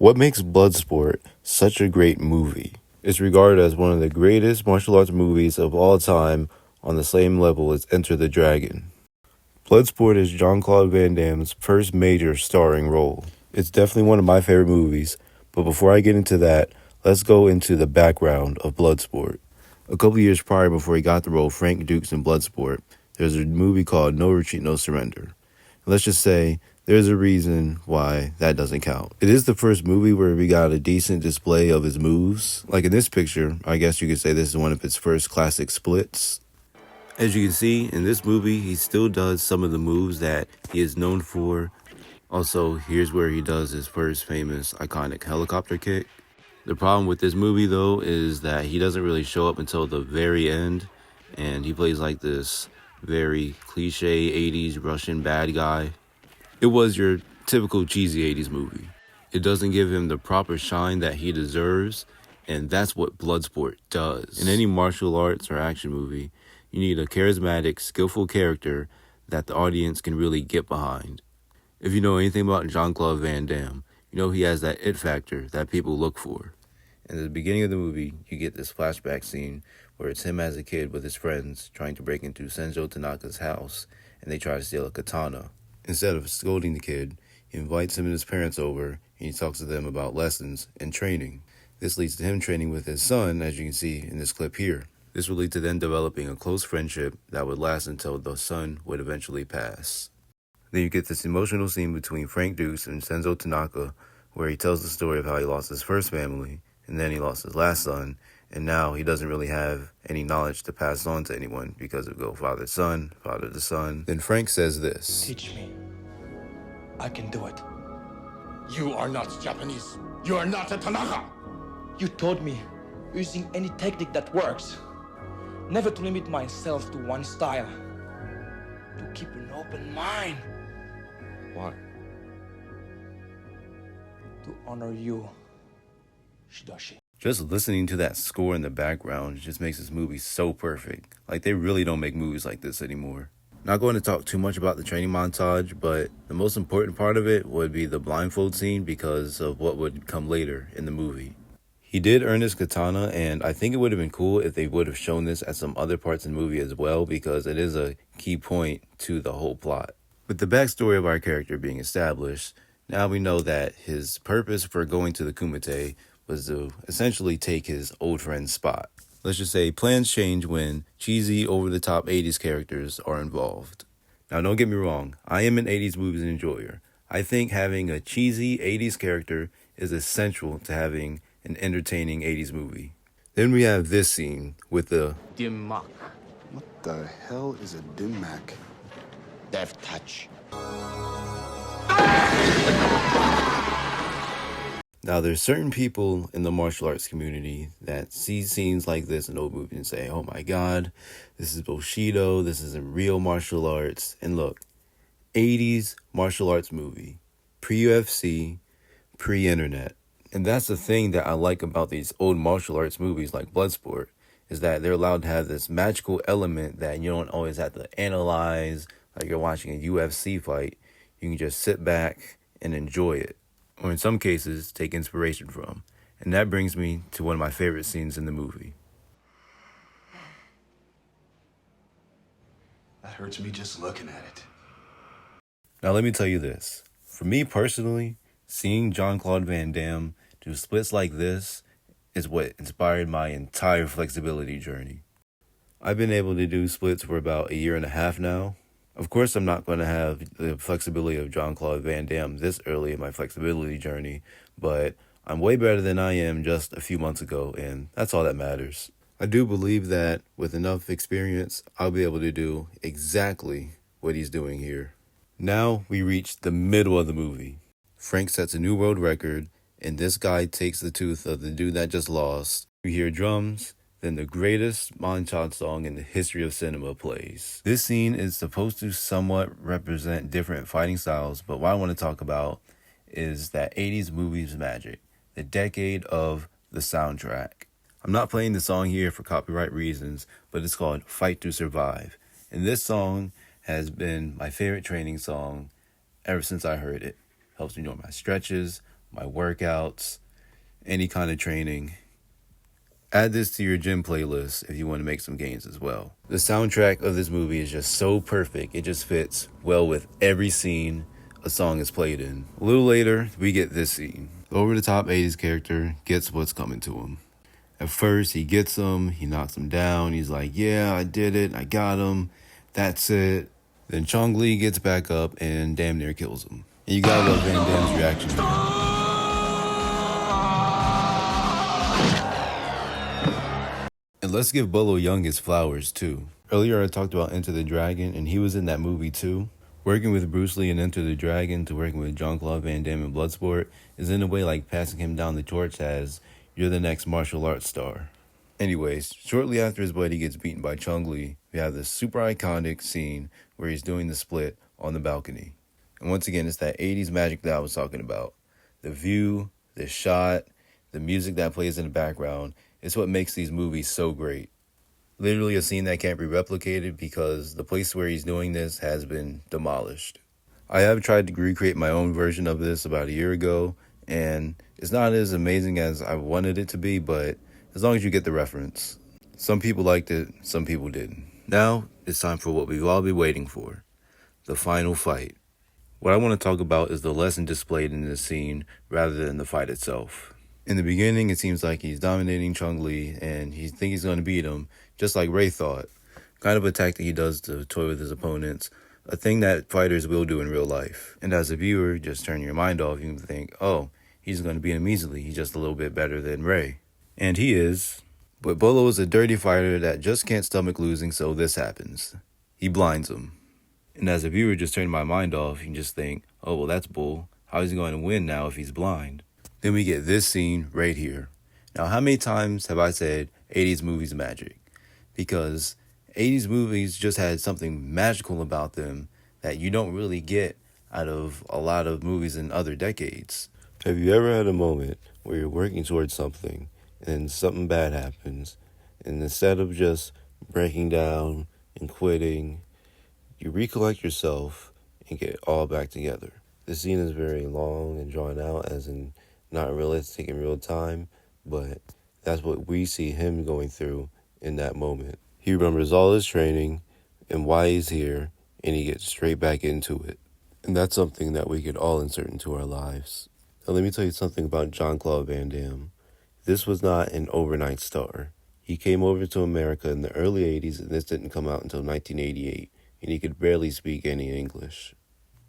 What makes Bloodsport such a great movie? It's regarded as one of the greatest martial arts movies of all time, on the same level as Enter the Dragon. Bloodsport is Jean-Claude Van Damme's first major starring role. It's definitely one of my favorite movies, but before I get into that, let's go into the background of Bloodsport. A couple years prior, before he got the role Frank Dukes in Bloodsport, there's a movie called No Retreat, No Surrender. Let's just say there's a reason why that doesn't count. It is the first movie where we got a decent display of his moves. Like in this picture, I guess you could say this is one of his first classic splits. As you can see, in this movie, he still does some of the moves that he is known for. Also, here's where he does his first famous iconic helicopter kick. The problem with this movie, though, is that he doesn't really show up until the very end, and he plays like this very cliche 80s Russian bad guy. It was your typical cheesy 80s movie. It doesn't give him the proper shine that he deserves, and that's what Bloodsport does. In any martial arts or action movie, you need a charismatic, skillful character that the audience can really get behind. If you know anything about Jean-Claude Van Damme, you know he has that it factor that people look for. In the beginning of the movie, you get this flashback scene where it's him as a kid with his friends trying to break into Senjo Tanaka's house, and they try to steal a katana. Instead of scolding the kid, he invites him and his parents over, and he talks to them about lessons and training. This leads to him training with his son, as you can see in this clip here. This would lead to them developing a close friendship that would last until the son would eventually pass. Then you get this emotional scene between Frank Dukes and Senzo Tanaka, where he tells the story of how he lost his first family, and then he lost his last son, and now he doesn't really have any knowledge to pass on to anyone because it go father to son. Then Frank says this. Teach me. I can do it. You are not Japanese. You are not a Tanaka. You told me using any technique that works. Never to limit myself to one style. To keep an open mind. Why? To honor you, Shidashi. Just listening to that score in the background just makes this movie so perfect. Like, they really don't make movies like this anymore. Not going to talk too much about the training montage, but the most important part of it would be the blindfold scene because of what would come later in the movie. He did earn his katana, and I think it would have been cool if they would have shown this at some other parts in the movie as well, because it is a key point to the whole plot. With the backstory of our character being established, now we know that his purpose for going to the Kumite was to essentially take his old friend's spot. Let's just say plans change when cheesy, over-the-top 80s characters are involved. Now, don't get me wrong, I am an 80s movies enjoyer. I think having a cheesy 80s character is essential to having an entertaining 80s movie. Then we have this scene with the Dimmak. What the hell is a dimmak? Death touch. Now, there's certain people in the martial arts community that see scenes like this in old movies and say, oh my god, this is Bushido, this isn't real martial arts. And look, 80s martial arts movie, pre-UFC, pre-internet. And that's the thing that I like about these old martial arts movies like Bloodsport, is that they're allowed to have this magical element that you don't always have to analyze like you're watching a UFC fight. You can just sit back and enjoy it. Or in some cases, take inspiration from. And that brings me to one of my favorite scenes in the movie. That hurts me just looking at it. Now let me tell you this. For me personally, seeing Jean-Claude Van Damme do splits like this is what inspired my entire flexibility journey. I've been able to do splits for about a year and a half now. Of course, I'm not going to have the flexibility of Jean-Claude Van Damme this early in my flexibility journey, but I'm way better than I am just a few months ago, and that's all that matters. I do believe that with enough experience, I'll be able to do exactly what he's doing here. Now we reach the middle of the movie. Frank sets a new world record, and this guy takes the tooth of the dude that just lost. We hear drums. Then the greatest montage song in the history of cinema plays. This scene is supposed to somewhat represent different fighting styles, but what I want to talk about is that 80s movies magic, the decade of the soundtrack. I'm not playing the song here for copyright reasons, but it's called Fight to Survive. And this song has been my favorite training song ever since I heard it. Helps me know my stretches, my workouts, any kind of training. Add this to your gym playlist if you want to make some gains as well. The soundtrack of this movie is just so perfect. It just fits well with every scene a song is played in. A little later, we get this scene. Over-the-top 80s character gets what's coming to him. At first, he gets him, he knocks him down, he's like, yeah, I did it, I got him, that's it. Then Chong Li gets back up and damn near kills him. And you gotta love Van Damme's reaction. And let's give Bolo Young his flowers too. Earlier I talked about Enter the Dragon, and he was in that movie too. Working with Bruce Lee in Enter the Dragon to working with Jean-Claude Van Damme in Bloodsport is in a way like passing him down the torch as, you're the next martial arts star. Anyways, shortly after his buddy gets beaten by Chong Li, we have this super iconic scene where he's doing the split on the balcony. And once again, it's that 80s magic that I was talking about. The view, the shot, the music that plays in the background is what makes these movies so great. Literally a scene that can't be replicated because the place where he's doing this has been demolished. I have tried to recreate my own version of this about a year ago, and it's not as amazing as I wanted it to be, but as long as you get the reference. Some people liked it, some people didn't. Now, it's time for what we've all been waiting for, the final fight. What I want to talk about is the lesson displayed in this scene rather than the fight itself. In the beginning, it seems like he's dominating Chong Li, and he thinks he's going to beat him, just like Ray thought. Kind of a tactic he does to toy with his opponents, a thing that fighters will do in real life. And as a viewer, just turn your mind off, you can think, oh, he's going to beat him easily, he's just a little bit better than Ray. And he is. But Bolo is a dirty fighter that just can't stomach losing, so this happens. He blinds him. And as a viewer, just turn my mind off, you can just think, oh, well, that's bull. How is he going to win now if he's blind? Then we get this scene right here. Now, how many times have I said 80s movies magic? Because 80s movies just had something magical about them that you don't really get out of a lot of movies in other decades. Have you ever had a moment where you're working towards something and something bad happens, and instead of just breaking down and quitting, you recollect yourself and get all back together? The scene is very long and drawn out, as in not realistic in real time, but that's what we see him going through in that moment. He remembers all his training and why he's here, and he gets straight back into it. And that's something that we could all insert into our lives. Now let me tell you something about Jean-Claude Van Damme. This was not an overnight star. He came over to America in the early 80s, and this didn't come out until 1988, and he could barely speak any English.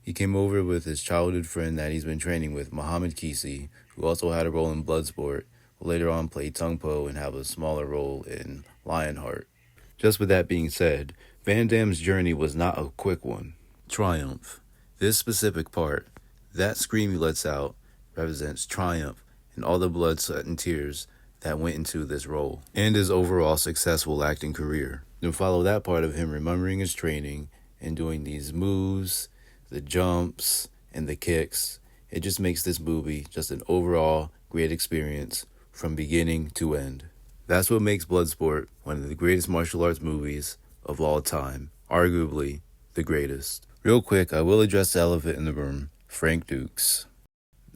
He came over with his childhood friend that he's been training with, Muhammad Kisi, who also had a role in Bloodsport, will later on play Tung Po and have a smaller role in Lionheart. Just with that being said, Van Damme's journey was not a quick one. Triumph. This specific part, that scream he lets out, represents triumph and all the blood, sweat, and tears that went into this role, and his overall successful acting career. Then follow that part of him remembering his training and doing these moves, the jumps, and the kicks. It just makes this movie just an overall great experience from beginning to end. That's what makes Bloodsport one of the greatest martial arts movies of all time, arguably the greatest. Real quick, I will address the elephant in the room, Frank Dux.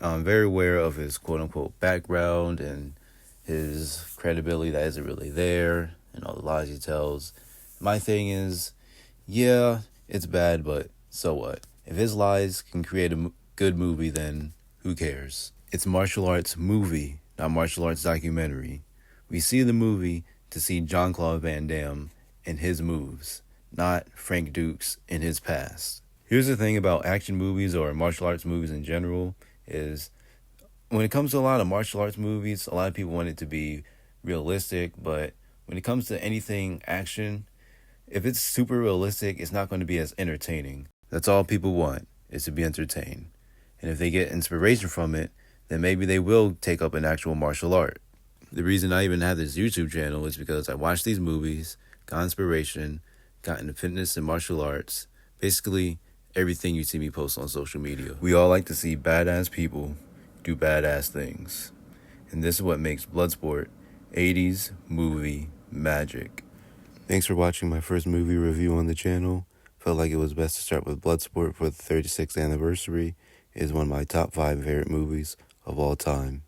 Now, I'm very aware of his quote-unquote background and his credibility that isn't really there and all the lies he tells. My thing is, yeah, it's bad, but so what? If his lies can create a good movie, then who cares? It's a martial arts movie, not martial arts documentary. We see the movie to see Jean-Claude Van Damme and his moves, not Frank Dux in his past. Here's the thing about action movies or martial arts movies in general is when it comes to a lot of martial arts movies, a lot of people want it to be realistic, but when it comes to anything action, if it's super realistic, it's not going to be as entertaining. That's all people want, is to be entertained. And if they get inspiration from it, then maybe they will take up an actual martial art. The reason I even have this YouTube channel is because I watched these movies, got inspiration, got into fitness and martial arts, basically everything you see me post on social media. We all like to see badass people do badass things. And this is what makes Bloodsport 80s movie magic. Thanks for watching my first movie review on the channel. Felt like it was best to start with Bloodsport for the 36th anniversary. It is one of my top 5 favorite movies of all time.